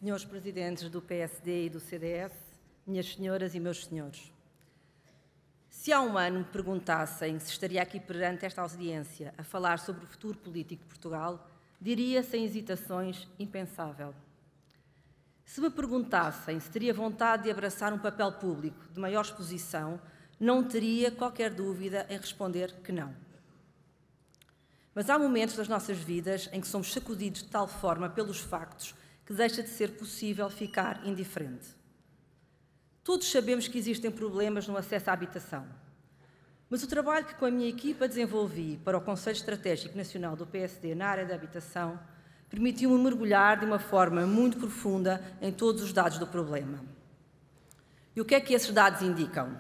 Senhores Presidentes do PSD e do CDS, minhas senhoras e meus senhores. Se há um ano me perguntassem se estaria aqui perante esta audiência a falar sobre o futuro político de Portugal, diria sem hesitações impensável. Se me perguntassem se teria vontade de abraçar um papel público de maior exposição, não teria qualquer dúvida em responder que não. Mas há momentos das nossas vidas em que somos sacudidos de tal forma pelos factos que deixa de ser possível ficar indiferente. Todos sabemos que existem problemas no acesso à habitação, mas o trabalho que com a minha equipa desenvolvi para o Conselho Estratégico Nacional do PSD na área da habitação permitiu-me mergulhar de uma forma muito profunda em todos os dados do problema. E o que é que esses dados indicam?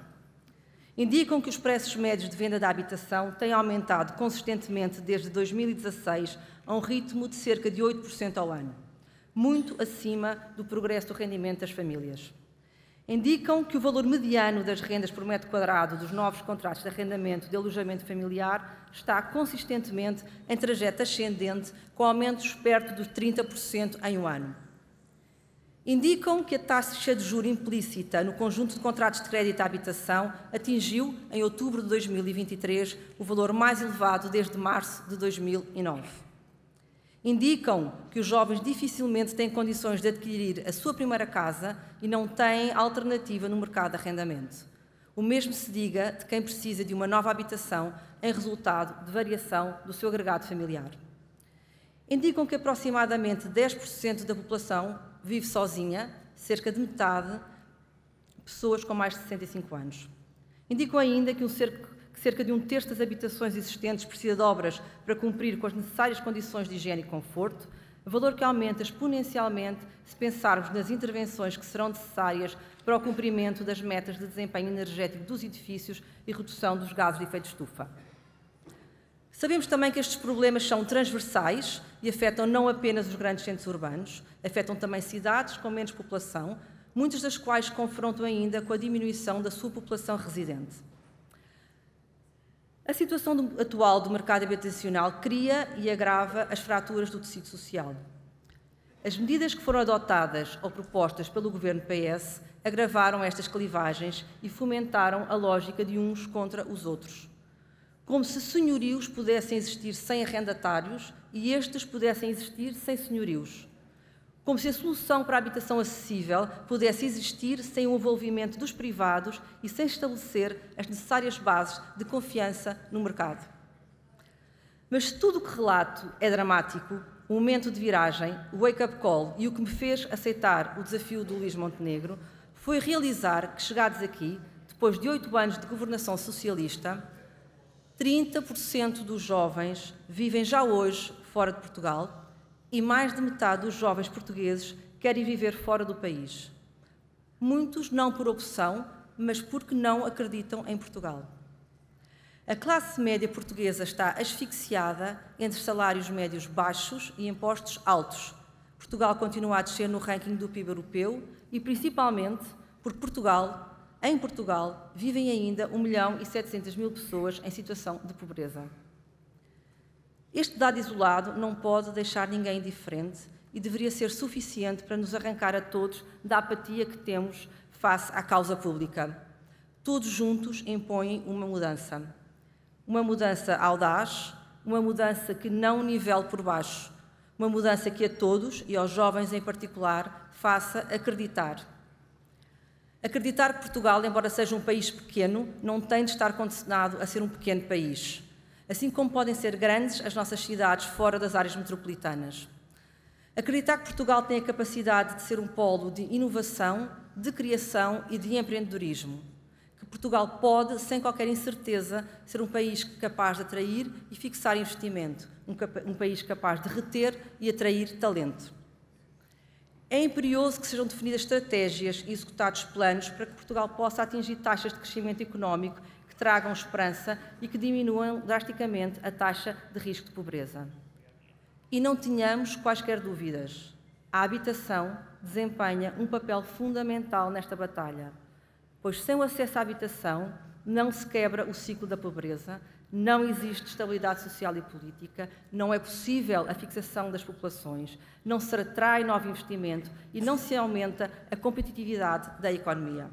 Indicam que os preços médios de venda da habitação têm aumentado consistentemente desde 2016 a um ritmo de cerca de 8% ao ano, muito acima do progresso do rendimento das famílias. Indicam que o valor mediano das rendas por metro quadrado dos novos contratos de arrendamento de alojamento familiar está consistentemente em trajeto ascendente, com aumentos perto dos 30% em um ano. Indicam que a taxa de juros implícita no conjunto de contratos de crédito à habitação atingiu, em outubro de 2023, o valor mais elevado desde março de 2009. Indicam que os jovens dificilmente têm condições de adquirir a sua primeira casa e não têm alternativa no mercado de arrendamento. O mesmo se diga de quem precisa de uma nova habitação em resultado de variação do seu agregado familiar. Indicam que aproximadamente 10% da população vive sozinha, cerca de metade pessoas com mais de 65 anos. Indicam ainda que cerca de um terço das habitações existentes precisa de obras para cumprir com as necessárias condições de higiene e conforto, valor que aumenta exponencialmente se pensarmos nas intervenções que serão necessárias para o cumprimento das metas de desempenho energético dos edifícios e redução dos gases de efeito de estufa. Sabemos também que estes problemas são transversais e afetam não apenas os grandes centros urbanos, afetam também cidades com menos população, muitas das quais se confrontam ainda com a diminuição da sua população residente. A situação atual do mercado habitacional cria e agrava as fraturas do tecido social. As medidas que foram adotadas ou propostas pelo governo PS agravaram estas clivagens e fomentaram a lógica de uns contra os outros. Como se senhorios pudessem existir sem arrendatários e estes pudessem existir sem senhorios. Como se a solução para a habitação acessível pudesse existir sem o envolvimento dos privados e sem estabelecer as necessárias bases de confiança no mercado. Mas se tudo o que relato é dramático, o momento de viragem, o wake-up call e o que me fez aceitar o desafio do Luís Montenegro foi realizar que, chegados aqui, depois de 8 anos de governação socialista, 30% dos jovens vivem já hoje fora de Portugal e mais de metade dos jovens portugueses querem viver fora do país. Muitos não por opção, mas porque não acreditam em Portugal. A classe média portuguesa está asfixiada entre salários médios baixos e impostos altos. Portugal continua a descer no ranking do PIB europeu e, principalmente, porque em Portugal, vivem ainda 1.700.000 pessoas em situação de pobreza. Este dado isolado não pode deixar ninguém indiferente e deveria ser suficiente para nos arrancar a todos da apatia que temos face à causa pública. Todos juntos impõem uma mudança audaz, uma mudança que não nivele por baixo, uma mudança que a todos, e aos jovens em particular, faça acreditar. Acreditar que Portugal, embora seja um país pequeno, não tem de estar condenado a ser um pequeno país, assim como podem ser grandes as nossas cidades fora das áreas metropolitanas. Acreditar que Portugal tem a capacidade de ser um polo de inovação, de criação e de empreendedorismo. Que Portugal pode, sem qualquer incerteza, ser um país capaz de atrair e fixar investimento, um país capaz de reter e atrair talento. É imperioso que sejam definidas estratégias e executados planos para que Portugal possa atingir taxas de crescimento económico que tragam esperança e que diminuam drasticamente a taxa de risco de pobreza. E não tenhamos quaisquer dúvidas. A habitação desempenha um papel fundamental nesta batalha, pois sem o acesso à habitação não se quebra o ciclo da pobreza, Não existe estabilidade social e política, não é possível a fixação das populações, não se atrai novo investimento e não se aumenta a competitividade da economia.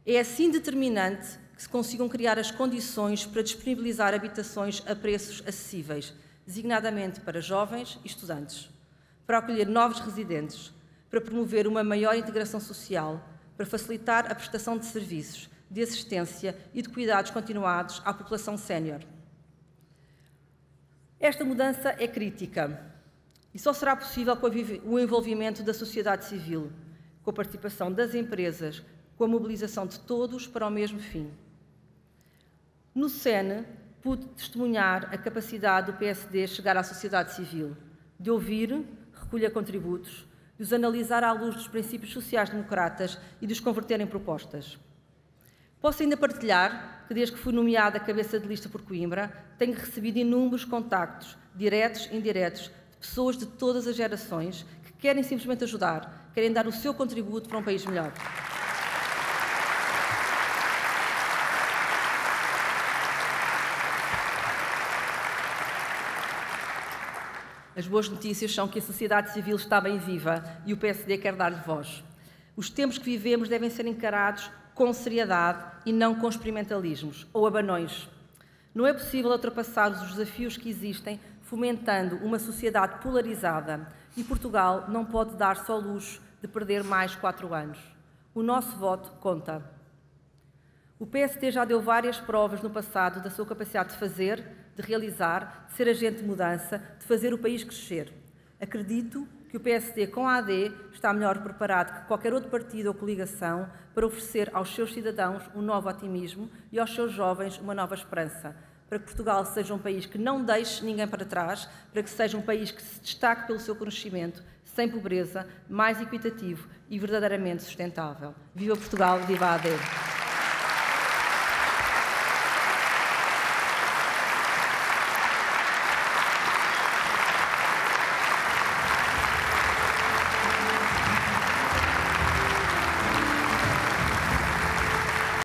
É assim determinante que se consigam criar as condições para disponibilizar habitações a preços acessíveis, designadamente para jovens e estudantes, para acolher novos residentes, para promover uma maior integração social, para facilitar a prestação de serviços, de assistência e de cuidados continuados à população sénior. Esta mudança é crítica e só será possível com o envolvimento da sociedade civil, com a participação das empresas, com a mobilização de todos para o mesmo fim. No SEN, pude testemunhar a capacidade do PSD chegar à sociedade civil, de ouvir, recolher contributos, de os analisar à luz dos princípios sociais-democratas e de os converter em propostas. Posso ainda partilhar que, desde que fui nomeada cabeça de lista por Coimbra, tenho recebido inúmeros contactos, diretos e indiretos, de pessoas de todas as gerações que querem simplesmente ajudar, querem dar o seu contributo para um país melhor. As boas notícias são que a sociedade civil está bem viva e o PSD quer dar-lhe voz. Os tempos que vivemos devem ser encarados com seriedade e não com experimentalismos ou abanões. Não é possível ultrapassar os desafios que existem fomentando uma sociedade polarizada e Portugal não pode dar-se ao luxo de perder mais 4 anos. O nosso voto conta. O PSD já deu várias provas no passado da sua capacidade de fazer, de realizar, de ser agente de mudança, de fazer o país crescer. Acredito que o PSD, com a AD, está melhor preparado que qualquer outro partido ou coligação para oferecer aos seus cidadãos um novo otimismo e aos seus jovens uma nova esperança, para que Portugal seja um país que não deixe ninguém para trás, para que seja um país que se destaque pelo seu conhecimento, sem pobreza, mais equitativo e verdadeiramente sustentável. Viva Portugal, viva a AD!